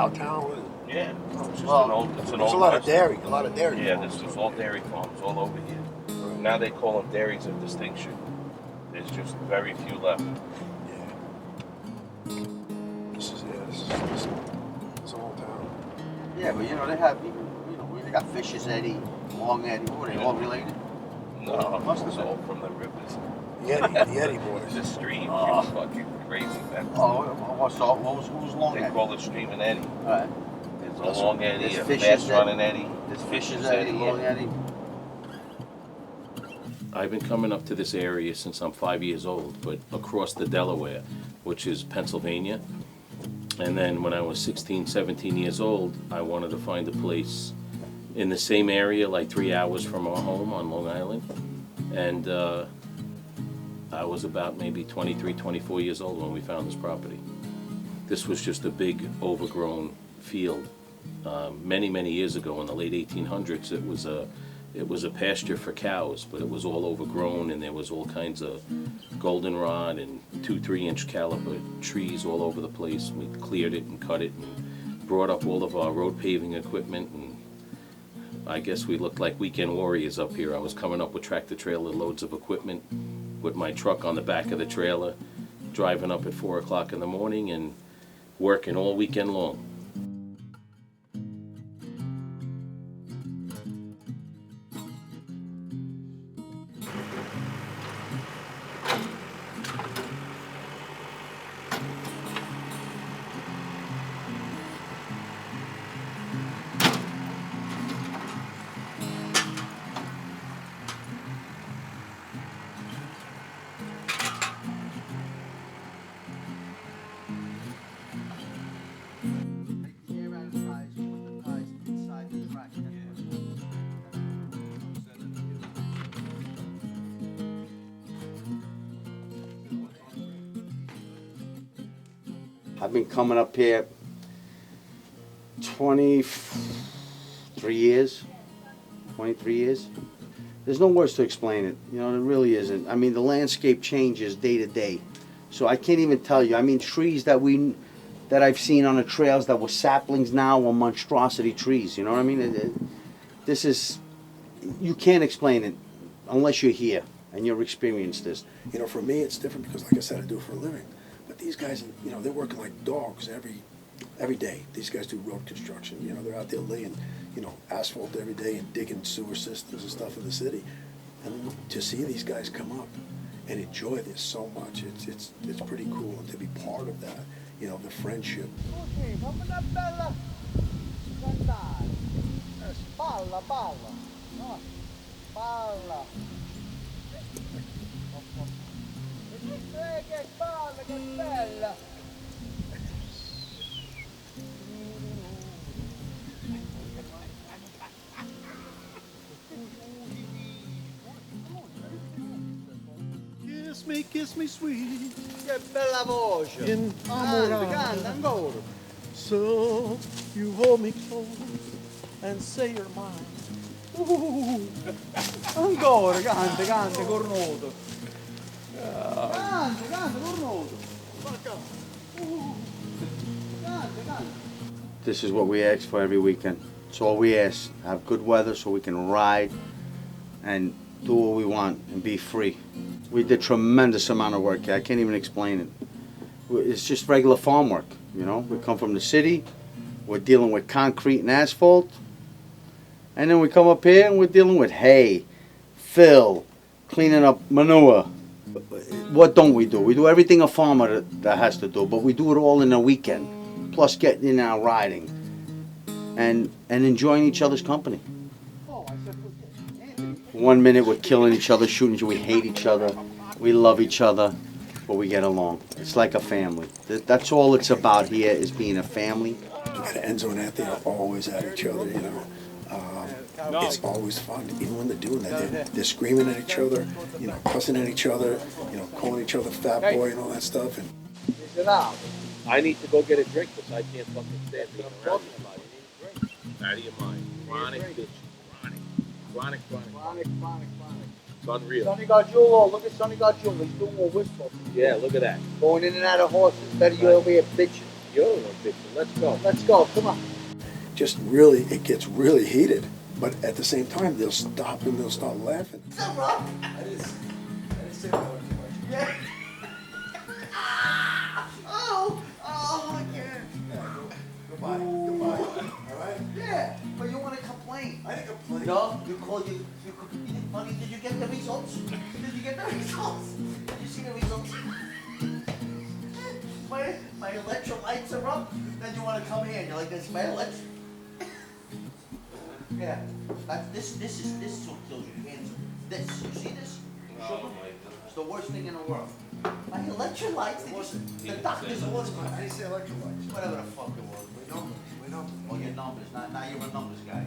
town? Yeah. Oh, It's just well, an old. It's an there's old. a lot of restaurant. dairy. A lot of dairy. Yeah, farms. this is all dairy farms all over here. Right. Now they call them dairies of distinction. There's just very few left. Yeah. This is it's a whole town. Yeah, but you know they have even they got Fishes Eddie, Long Eddie. Were they all related? No, Must have it's been. all from the rivers. The Eddie boys. The stream. Oh. You're fucking crazy. That's, Who's Long they Eddie? call the stream an eddy. All right. There's a long eddy, There's a Fishes fast Eddie. running eddy. There's Fishes Eddie, Long Eddie. I've been coming up to this area since I'm 5 years old, but across the Delaware, which is Pennsylvania. And then when I was 16, 17 years old, I wanted to find a place in the same area, like 3 hours from our home on Long Island. And I was about maybe 23, 24 years old when we found this property. This was just a big overgrown field. Many, many years ago, in the late 1800s, it was a pasture for cows, but it was all overgrown, and there was all kinds of goldenrod and 2-3 inch caliber trees all over the place. We cleared it and cut it and brought up all of our road paving equipment, and I guess we looked like weekend warriors up here. I was coming up with tractor trailer loads of equipment with my truck on the back of the trailer, driving up at 4 o'clock in the morning and working all weekend long. I've been coming up here 23 years. 23 years. There's no words to explain it. You know, there really isn't. I mean, the landscape changes day to day. So I can't even tell you. I mean, trees that I've seen on the trails that were saplings now are monstrosity trees. You know what I mean? This is, you can't explain it unless you're here and you've experienced this. You know, for me, it's different because, like I said, I do it for a living. But these guys, you know, they're working like dogs every day. These guys do road construction. You know, they're out there laying, you know, asphalt every day and digging sewer systems and stuff in the city. And to see these guys come up and enjoy this so much, it's pretty cool. And to be part of that, you know, the friendship. Così, fammi una bella cantare. Palla, palla. No, palla. Che palla, che bella. Kiss me sweet. Che bella voce. Innamorata. Canta ancora. So you hold me close and say you're mine. Ancora, canta, cornuto. Canta, cornuto. Canta. This is what we ask for every weekend. It's all we ask. Have good weather so we can ride and do what we want and be free. We did tremendous amount of work here. I can't even explain it. It's just regular farm work, you know. We come from the city. We're dealing with concrete and asphalt. And then we come up here and we're dealing with hay, fill, cleaning up manure. What don't we do? We do everything a farmer that has to do, but we do it all in a weekend. Plus getting in our riding and enjoying each other's company. 1 minute we're killing each other, shooting each other, we hate each other, we love each other, but we get along. It's like a family. That's all it's about here, is being a family. At Enzo and Anthony are always at each other, you know. It's always fun, even when they're doing that. They're screaming at each other, you know, cussing at each other, you know, calling each other fat boy and all that stuff. And I need to go get a drink because I can't fucking stand being around somebody. Out of your mind. Chronic bitch. Chronic. It's unreal. Sonny Gargiulo, look at Sonny Gargiulo. He's doing a whistle. Yeah, look at that. Going in and out of horses. Better you over here bitching. You're the one bitching. Let's go. Let's go, come on. Just really, it gets really heated. But at the same time, they'll stop and they'll start laughing. What's up, Rob? I didn't say that much. Yeah. Oh, yeah. Goodbye. All right? Yeah, but you want to complain. I didn't complain. No, you didn't funny. Did you get the results? Did you get the results? Did you see the results? My electrolytes are up. Then you want to come here and you're like, this my electrolytes. Yeah, this is what kills you, cancer. This, you see this? Sugar? It's the worst thing in the world. My electrolytes, the doctors ordered me. I didn't say electrolytes. Whatever the fuck it was. We know. Oh, your numbers, now you're a numbers guy.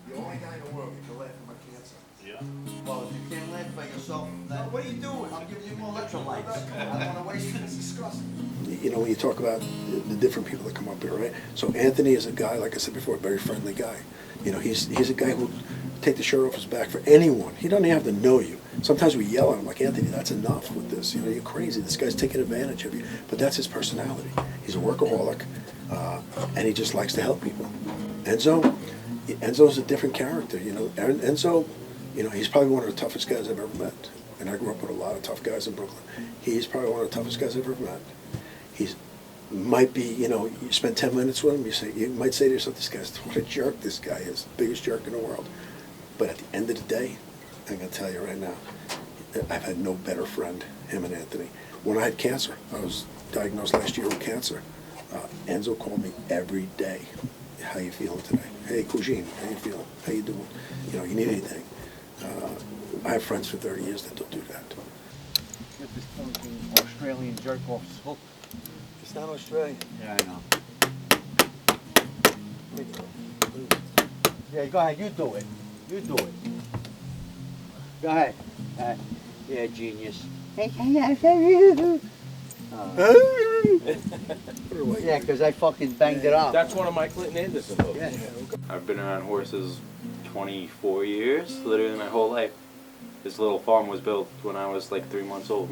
The only guy in the world that can laugh at my cancer. Yeah. Well, if you can't laugh by yourself, then What are you doing? I'll give you more electrolytes. I don't want to waste It's it. disgusting. You know, when you talk about the different people that come up here, right? So Anthony is a guy, like I said before, a very friendly guy. You know, he's a guy who take the shirt off his back for anyone. He doesn't have to know you. Sometimes we yell at him like, Anthony, that's enough with this. You know, you're crazy. This guy's taking advantage of you. But that's his personality. He's a workaholic, and he just likes to help people. Enzo's a different character. You know, Enzo, you know, he's probably one of the toughest guys I've ever met. And I grew up with a lot of tough guys in Brooklyn. He's probably one of the toughest guys I've ever met. He's might be, you know, you spend 10 minutes with him, you might say to yourself, this guy's, what a jerk this guy is, biggest jerk in the world. But at the end of the day, I'm going to tell you right now, I've had no better friend, him and Anthony. When I had cancer, I was diagnosed last year with cancer. Enzo called me every day. How you feeling today? Hey, Cousine, how you feeling? How you doing? You know, you need anything. I have friends for 30 years that don't do that. Get this fucking Australian jerk off hook. It's not Australian. Yeah, I know. Yeah, go ahead, you do it. You do it. Go ahead. Yeah, genius. Yeah, because I fucking banged it up. That's one of my Clinton Anderson books. Yeah. I've been around horses 24 years, literally my whole life. This little farm was built when I was like 3 months old.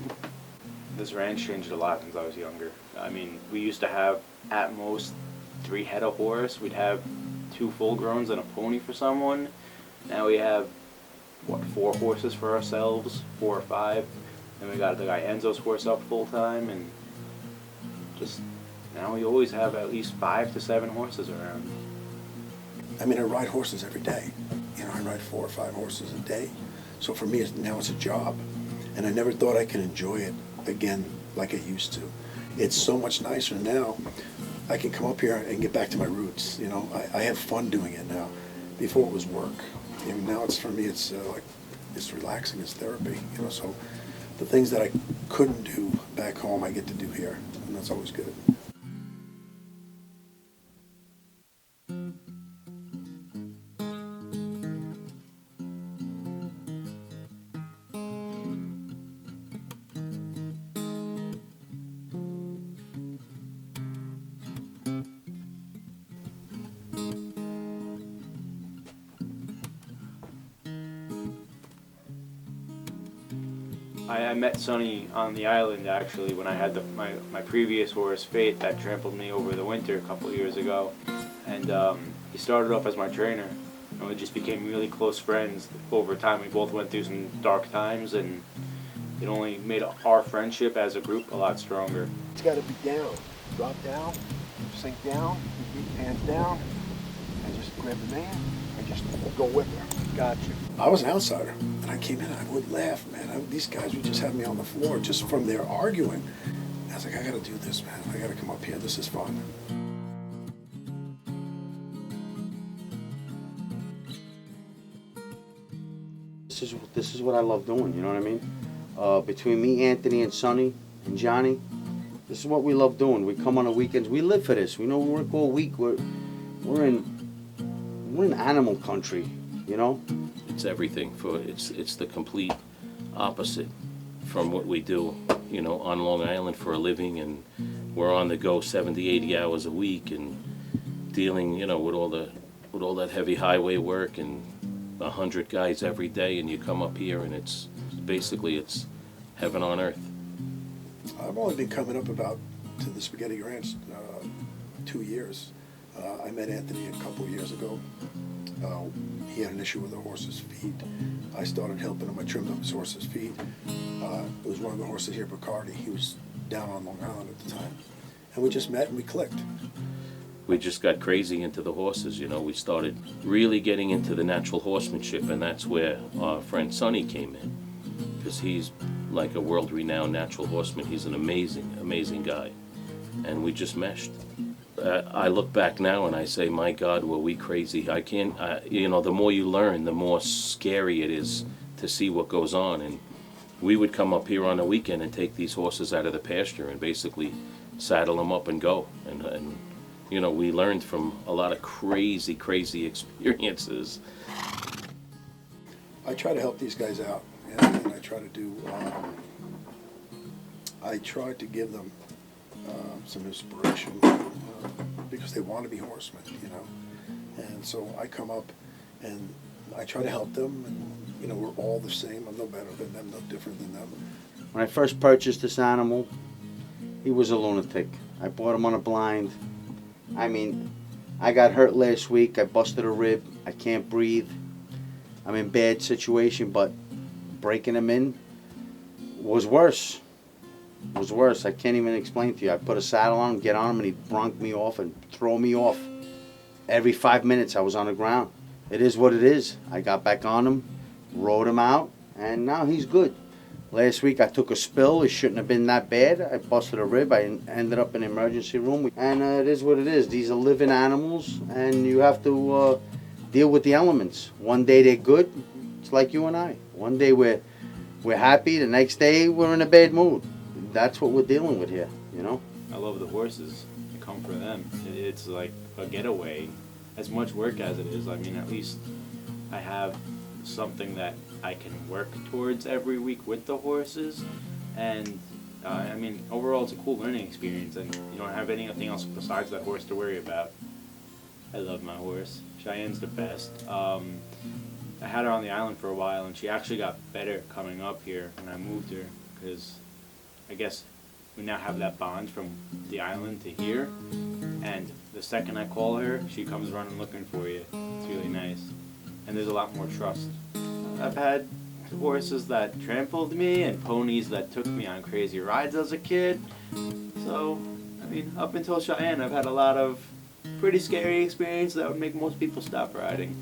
This ranch changed a lot since I was younger. I mean, we used to have at most 3 head of horse. We'd have 2 full-growns and a pony for someone. Now we have, what, 4 horses for ourselves, 4 or 5. Then we got the guy Enzo's horse up full-time, and just now we always have at least 5 to 7 horses around. I mean, I ride horses every day. You know, I ride 4 or 5 horses a day. So for me, now it's a job. And I never thought I could enjoy it again like I used to. It's so much nicer now. I can come up here and get back to my roots. You know, I have fun doing it now. Before it was work. And now it's, for me, it's like, it's relaxing, it's therapy. You know, so the things that I couldn't do back home, I get to do here. And that's always good. I met Sonny on the island actually when I had my previous horse, Faith, that trampled me over the winter a couple of years ago. And he started off as my trainer, and we just became really close friends over time. We both went through some dark times, and it only made our friendship as a group a lot stronger. It's got to be down. Drop down, sink down, hands down, and just grab the man and just go with her. Gotcha. I was an outsider, and I came in and I would laugh, man. These guys would just have me on the floor just from their arguing. I was like, I got to do this, man. I got to come up here. This is fun. This is what I love doing, you know what I mean? Between me, Anthony, and Sonny, and Johnny, this is what we love doing. We come on the weekends. We live for this. We know we work all week. We're in animal country, you know? It's everything it's the complete opposite from what we do, you know, on Long Island for a living, and we're on the go 70, 80 hours a week and dealing, you know, with all that heavy highway work and 100 guys every day, and you come up here and it's basically heaven on earth. I've only been coming up about to the Spaghetti Ranch 2 years. I met Anthony a couple years ago. He had an issue with the horse's feet. I started helping him. I trimmed up his horse's feet. It was one of the horses here, Bacardi. He was down on Long Island at the time. And we just met and we clicked. We just got crazy into the horses, you know. We started really getting into the natural horsemanship, and that's where our friend Sonny came in, because he's like a world-renowned natural horseman. He's an amazing, amazing guy, and we just meshed. I look back now and I say, my God, were we crazy. I can't, you know, the more you learn, the more scary it is to see what goes on. And we would come up here on a weekend and take these horses out of the pasture and basically saddle them up and go. And you know, we learned from a lot of crazy, crazy experiences. I try to help these guys out, and I try to do, I try to give them some inspiration because they want to be horsemen, you know. And so I come up and I try to help them, and, you know, we're all the same. I'm no better than them, no different than them. When I first purchased this animal, he was a lunatic. I bought him on a blind. I mean, I got hurt last week. I busted a rib. I can't breathe. I'm in bad situation, but breaking him in was worse. Was worse. I can't even explain to you. I put a saddle on him, get on him, and he'd bronc me off and throw me off. Every 5 minutes I was on the ground. It is what it is. I got back on him, rode him out, and now he's good. Last week I took a spill. It shouldn't have been that bad. I busted a rib. I ended up in the emergency room. And it is what it is. These are living animals, and you have to deal with the elements. One day they're good. It's like you and I. One day we're happy. The next day we're in a bad mood. That's what we're dealing with here, you know? I love the horses. I come for them. It's like a getaway. As much work as it is, I mean, at least I have something that I can work towards every week with the horses. And, I mean, overall it's a cool learning experience, and you don't have anything else besides that horse to worry about. I love my horse. Cheyenne's the best. I had her on the island for a while, and she actually got better coming up here when I moved her, because I guess we now have that bond from the island to here, and the second I call her, she comes running looking for you. It's really nice. And there's a lot more trust. I've had horses that trampled me and ponies that took me on crazy rides as a kid. So, I mean, up until Cheyenne, I've had a lot of pretty scary experiences that would make most people stop riding.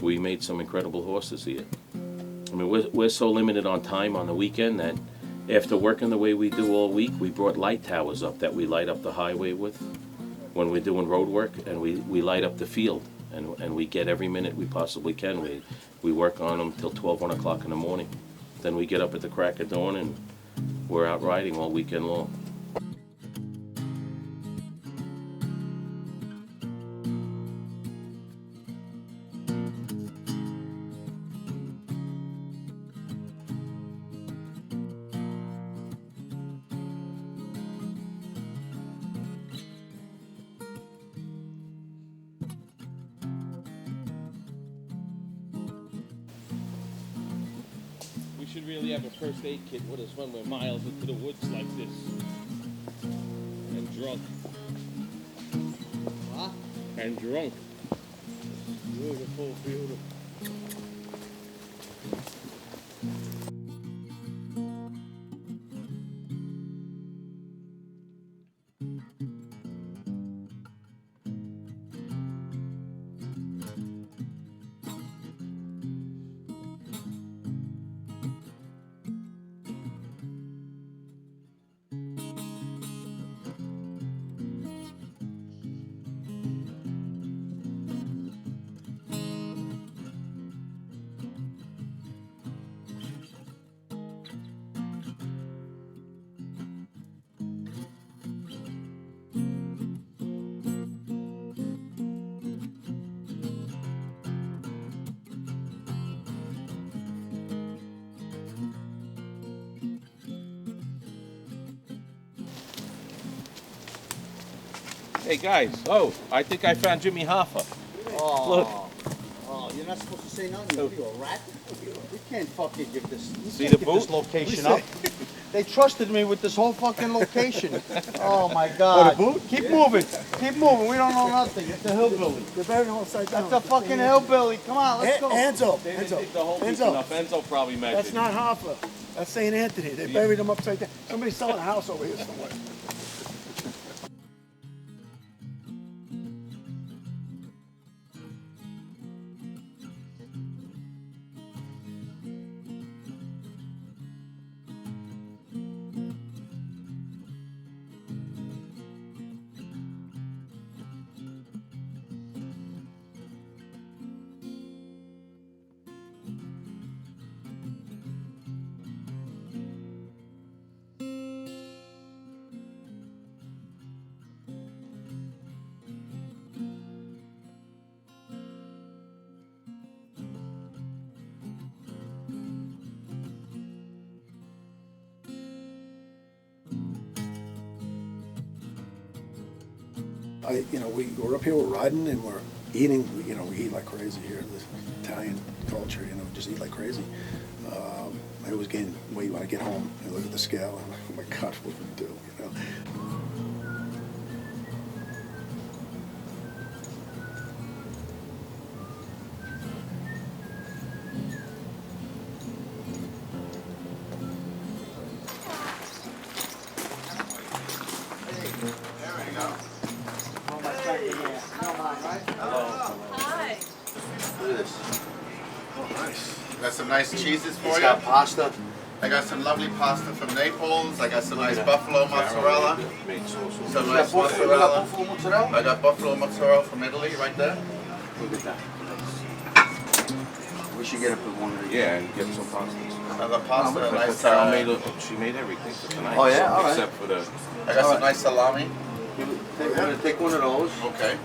We made some incredible horses here. I mean, we're so limited on time on the weekend that after working the way we do all week, we brought light towers up that we light up the highway with when we're doing road work, and we light up the field, and we get every minute we possibly can. We work on them till 12, 1 o'clock in the morning. Then we get up at the crack of dawn and we're out riding all weekend long. We should really have a first aid kit with us when we're miles into the woods like this. And drunk. What? And drunk. Beautiful, beautiful. Hey guys, I think I found Jimmy Hoffa. Oh, Look. Oh, you're not supposed to say nothing. What are you, a rat? You can't fucking give this. You See can't the give this boot? location up. They trusted me with this whole fucking location. Oh my God. Keep moving. Keep moving. We don't know nothing. It's a hillbilly. They're buried them upside down. That's a fucking hillbilly. Come on, let's go. Enzo. They didn't dig the hole Enzo. deep enough. Enzo probably measured. That's not Hoffa. That's St. Anthony. They buried them upside down. Somebody's selling a house over here somewhere. We're up here, we're riding, and we're eating. We eat like crazy here. This Italian culture, just eat like crazy. I always gain weight when I get home. I look at the scale, and I'm like, oh my God, what do we do? Hi. Look at this. Oh, nice. Got some nice cheeses for It's you. got pasta. I got some lovely pasta from Naples. I got some nice buffalo mozzarella. Made sauce. Some You nice got mozzarella. buffalo mozzarella? I got buffalo mozzarella from Italy right there. Look at that. We should get up with one of these. Yeah, and get some pastas. Another pasta, a nice. Carol she made everything for tonight. Oh, yeah? All right. Except for the. I got some nice salami. We're gonna take one of those. Okay.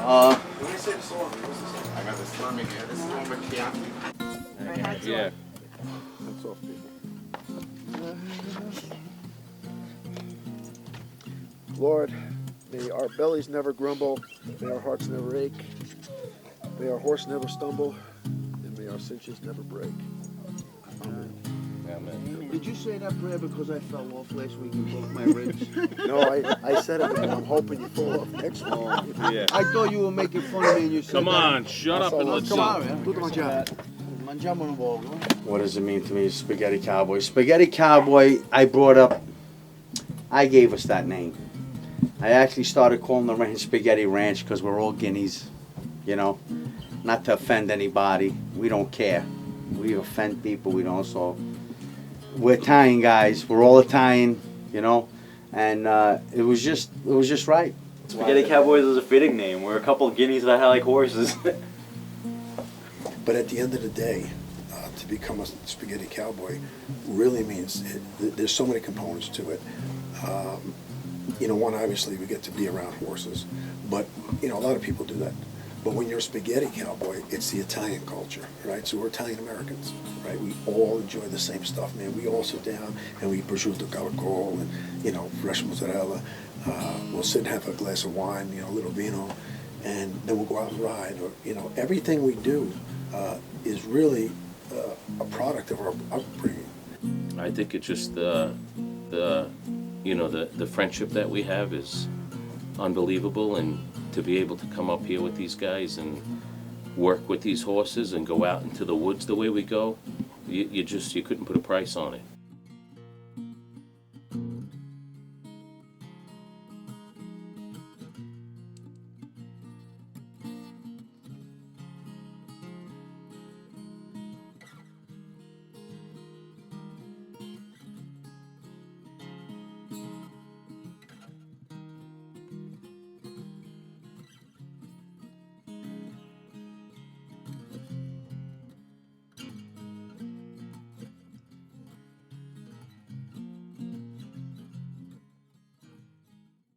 Uh, Let me say the salami. What's the salami? I got the salami here. This is one with Chianti. Yeah. That's off, people. Lord, may our bellies never grumble, may our hearts never ache, may our horse never stumble, and may our cinches never break. Amen. Yeah, man. did you say that prayer because I fell off last week and broke my ribs? No, I said it, and I'm hoping you fall off next week. Yeah. I thought you were making fun of me and you said Come on, shut up and let's Come go. on, tutto mangiare. Mangiamo un uovo. What does it mean to me, Spaghetti Cowboy? Spaghetti Cowboy, I gave us that name. I actually started calling the ranch Spaghetti Ranch because we're all guineas, not to offend anybody. We don't care. We offend people, we don't, so. We're Italian guys, we're all Italian, and it was just right. Spaghetti Cowboys is a fitting name. We're a couple of guineas that like horses. But at the end of the day, to become a spaghetti cowboy really means there's so many components to it. One, obviously, we get to be around horses, but a lot of people do that. But when you're a spaghetti cowboy, it's the Italian culture, right? So we're Italian Americans, right? We all enjoy the same stuff, man. We all sit down and we eat prosciutto cavacol and fresh mozzarella. We'll sit and have a glass of wine, a little vino, and then we'll go out and ride. Or everything we do is really a product of our upbringing. I think it's just the friendship that we have is unbelievable, and to be able to come up here with these guys and work with these horses and go out into the woods the way we go, you couldn't put a price on it.